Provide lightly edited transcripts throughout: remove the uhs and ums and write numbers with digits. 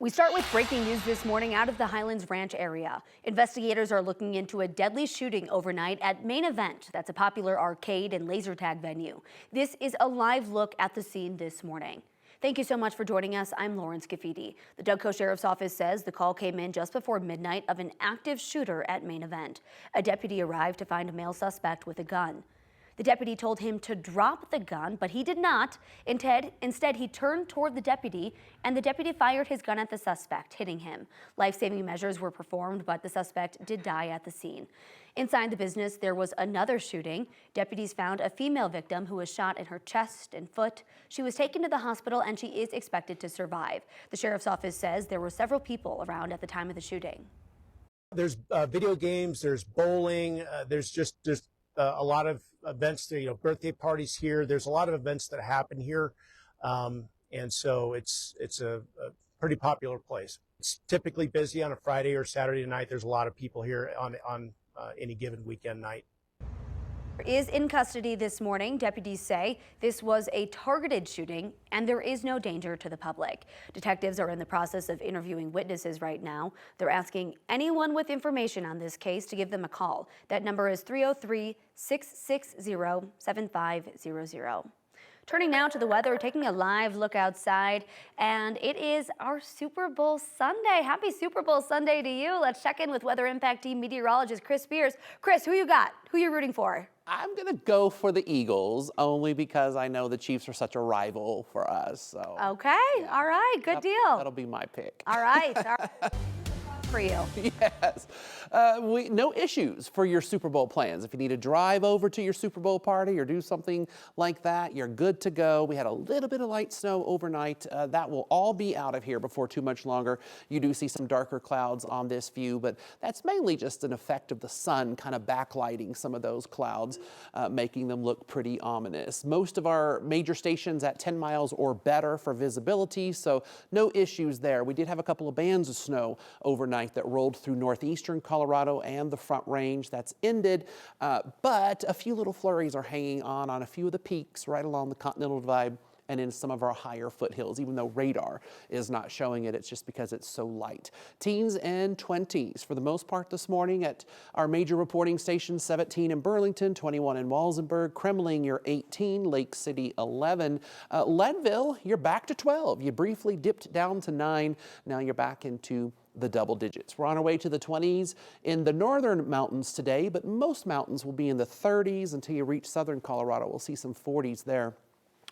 We start with breaking news this morning out of the Highlands Ranch area. Investigators are looking into a deadly shooting overnight at Main Event. That's a popular arcade and laser tag venue. This is a live look at the scene this morning. Thank you so much for joining us. I'm Lauren Scafidi. The Douglas Sheriff's Office says the call came in just before midnight of an active shooter at Main Event. A deputy arrived to find a male suspect with a gun. The deputy told him to drop the gun, but he did not. Instead, he turned toward the deputy, and the deputy fired his gun at the suspect, hitting him. Life-saving measures were performed, but the suspect did die at the scene. Inside the business, there was another shooting. Deputies found a female victim who was shot in her chest and foot. She was taken to the hospital, and she is expected to survive. The sheriff's office says there were several people around at the time of the shooting. There's video games, there's bowling, there's a lot of events, birthday parties here. There's a lot of events that happen here. And so it's a pretty popular place. It's typically busy on a Friday or Saturday night. There's a lot of people here on any given weekend night. Is in custody this morning. Deputies say this was a targeted shooting and there is no danger to the public. Detectives are in the process of interviewing witnesses right now. They're asking anyone with information on this case to give them a call. That number is 303-660-7500. Turning now to the weather, taking a live look outside, and it is our Super Bowl Sunday. Happy Super Bowl Sunday to you. Let's check in with Weather Impact Team meteorologist Chris Spears. Chris, who you got? Who you rooting for? I'm going to go for the Eagles, only because I know the Chiefs are such a rival for us. So. Okay, yeah. All right, good deal. That'll be my pick. All right. For you. Yes. No issues for your Super Bowl plans. If you need to drive over to your Super Bowl party or do something like that, you're good to go. We had a little bit of light snow overnight. That will all be out of here before too much longer. You do see some darker clouds on this view, but that's mainly just an effect of the sun kind of backlighting some of those clouds, making them look pretty ominous. Most of our major stations at 10 miles or better for visibility, so no issues there. We did have a couple of bands of snow overnight that rolled through northeastern Colorado and the Front Range. That's ended, but a few little flurries are hanging on a few of the peaks right along the Continental Divide and in some of our higher foothills. Even though radar is not showing it, it's just because it's so light. Teens and 20s for the most part this morning at our major reporting stations: 17 in Burlington, 21 in Walsenburg, Kremling, you're 18, Lake City 11, Leadville, you're back to 12. You briefly dipped down to 9. Now you're back into the double digits. We're on our way to the 20s in the northern mountains today, but most mountains will be in the 30s until you reach southern Colorado. We'll see some 40s there.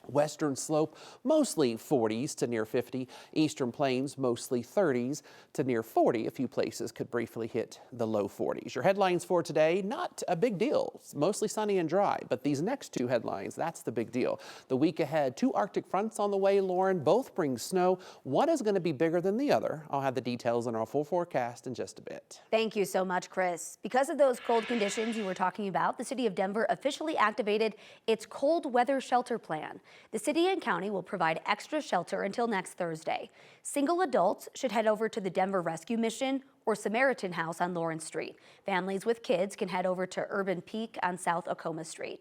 Western slope, mostly 40s to near 50. Eastern plains, mostly 30s to near 40. A few places could briefly hit the low 40s. Your headlines for today, not a big deal. It's mostly sunny and dry, but these next two headlines, that's the big deal. The week ahead, 2 Arctic fronts on the way, Lauren. Both bring snow. One is going to be bigger than the other. I'll have the details in our full forecast in just a bit. Thank you so much, Chris. Because of those cold conditions you were talking about, the city of Denver officially activated its cold weather shelter plan. The city and county will provide extra shelter until next Thursday. Single adults should head over to the Denver Rescue Mission or Samaritan House on Lawrence Street. Families with kids can head over to Urban Peak on South Oklahoma Street.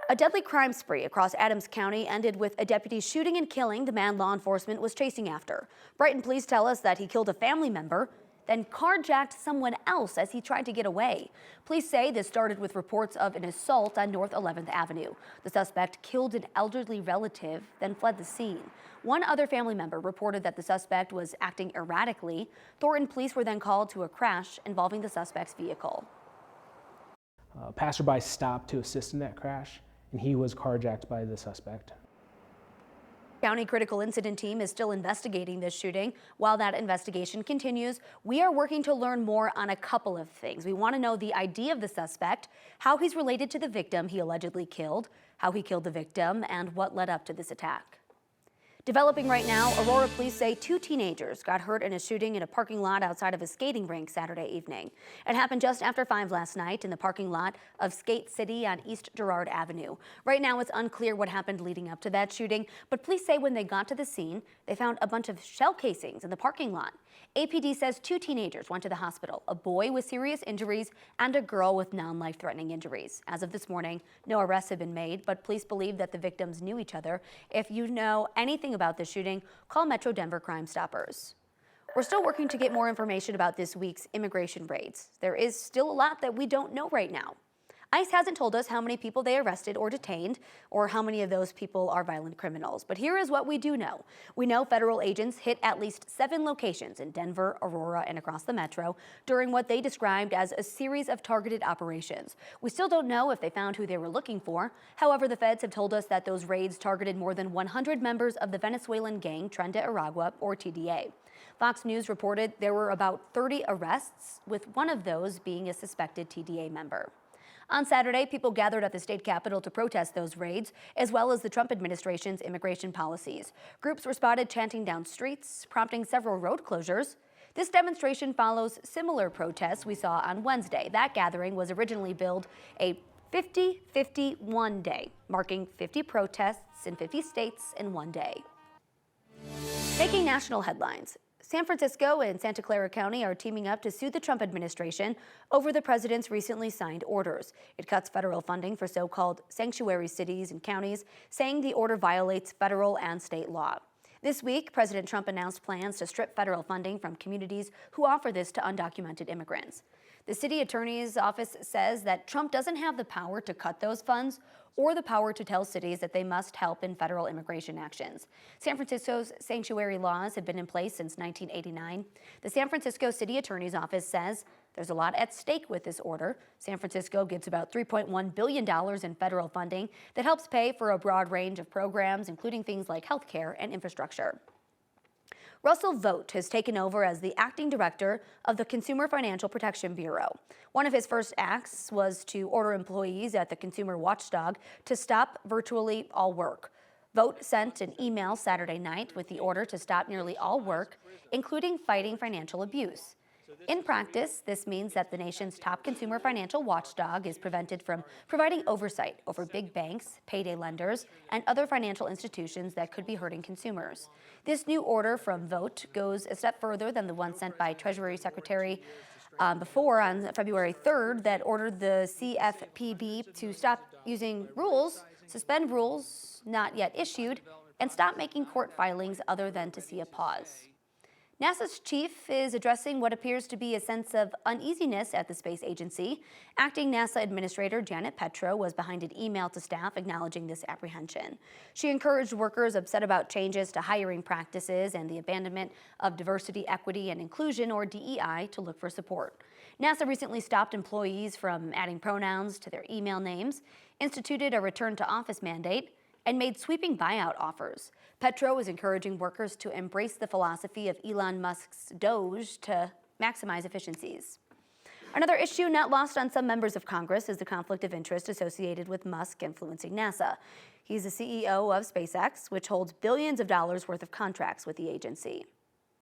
A deadly crime spree across Adams County ended with a deputy shooting and killing the man law enforcement was chasing after. Brighton police tell us that he killed a family member, then carjacked someone else as he tried to get away. Police say this started with reports of an assault on North 11th Avenue. The suspect killed an elderly relative, then fled the scene. One other family member reported that the suspect was acting erratically. Thornton police were then called to a crash involving the suspect's vehicle. A passerby stopped to assist in that crash, and he was carjacked by the suspect. County Critical Incident Team is still investigating this shooting. While that investigation continues, we are working to learn more on a couple of things. We want to know the ID of the suspect, how he's related to the victim he allegedly killed, how he killed the victim, and what led up to this attack. Developing right now, Aurora police say 2 teenagers got hurt in a shooting in a parking lot outside of a skating rink Saturday evening. It happened just after 5 last night in the parking lot of Skate City on East Girard Avenue. Right now, it's unclear what happened leading up to that shooting, but police say when they got to the scene, they found a bunch of shell casings in the parking lot. APD says 2 teenagers went to the hospital, a boy with serious injuries and a girl with non-life-threatening injuries. As of this morning, no arrests have been made, but police believe that the victims knew each other. If you know anything about this shooting, call Metro Denver Crime Stoppers. We're still working to get more information about this week's immigration raids. There is still a lot that we don't know right now. ICE hasn't told us how many people they arrested or detained, or how many of those people are violent criminals. But here is what we do know. We know federal agents hit at least 7 locations in Denver, Aurora, and across the metro during what they described as a series of targeted operations. We still don't know if they found who they were looking for. However, the feds have told us that those raids targeted more than 100 members of the Venezuelan gang Tren de Aragua, or TDA. Fox News reported there were about 30 arrests, with one of those being a suspected TDA member. On Saturday, people gathered at the state capitol to protest those raids, as well as the Trump administration's immigration policies. Groups were spotted chanting down streets, prompting several road closures. This demonstration follows similar protests we saw on Wednesday. That gathering was originally billed a 50-51 day, marking 50 protests in 50 states in one day. Making national headlines. San Francisco and Santa Clara County are teaming up to sue the Trump administration over the president's recently signed orders. It cuts federal funding for so-called sanctuary cities and counties, saying the order violates federal and state law. This week, President Trump announced plans to strip federal funding from communities who offer this to undocumented immigrants. The city attorney's office says that Trump doesn't have the power to cut those funds or the power to tell cities that they must help in federal immigration actions. San Francisco's sanctuary laws have been in place since 1989. The San Francisco City Attorney's Office says there's a lot at stake with this order. San Francisco gets about $3.1 billion in federal funding that helps pay for a broad range of programs, including things like healthcare and infrastructure. Russell Vogt has taken over as the acting director of the Consumer Financial Protection Bureau. One of his first acts was to order employees at the Consumer Watchdog to stop virtually all work. Vogt sent an email Saturday night with the order to stop nearly all work, including fighting financial abuse. In practice, this means that the nation's top consumer financial watchdog is prevented from providing oversight over big banks, payday lenders, and other financial institutions that could be hurting consumers. This new order from Vogt goes a step further than the one sent by Treasury Secretary before on February 3rd that ordered the CFPB to stop using rules, suspend rules not yet issued, and stop making court filings other than to see a pause. NASA's chief is addressing what appears to be a sense of uneasiness at the space agency. Acting NASA Administrator Janet Petro was behind an email to staff acknowledging this apprehension. She encouraged workers upset about changes to hiring practices and the abandonment of diversity, equity, and inclusion, or DEI, to look for support. NASA recently stopped employees from adding pronouns to their email names, instituted a return to office mandate, and made sweeping buyout offers. Petro is encouraging workers to embrace the philosophy of Elon Musk's Doge to maximize efficiencies. Another issue not lost on some members of Congress is the conflict of interest associated with Musk influencing NASA. He's the CEO of SpaceX, which holds billions of dollars worth of contracts with the agency.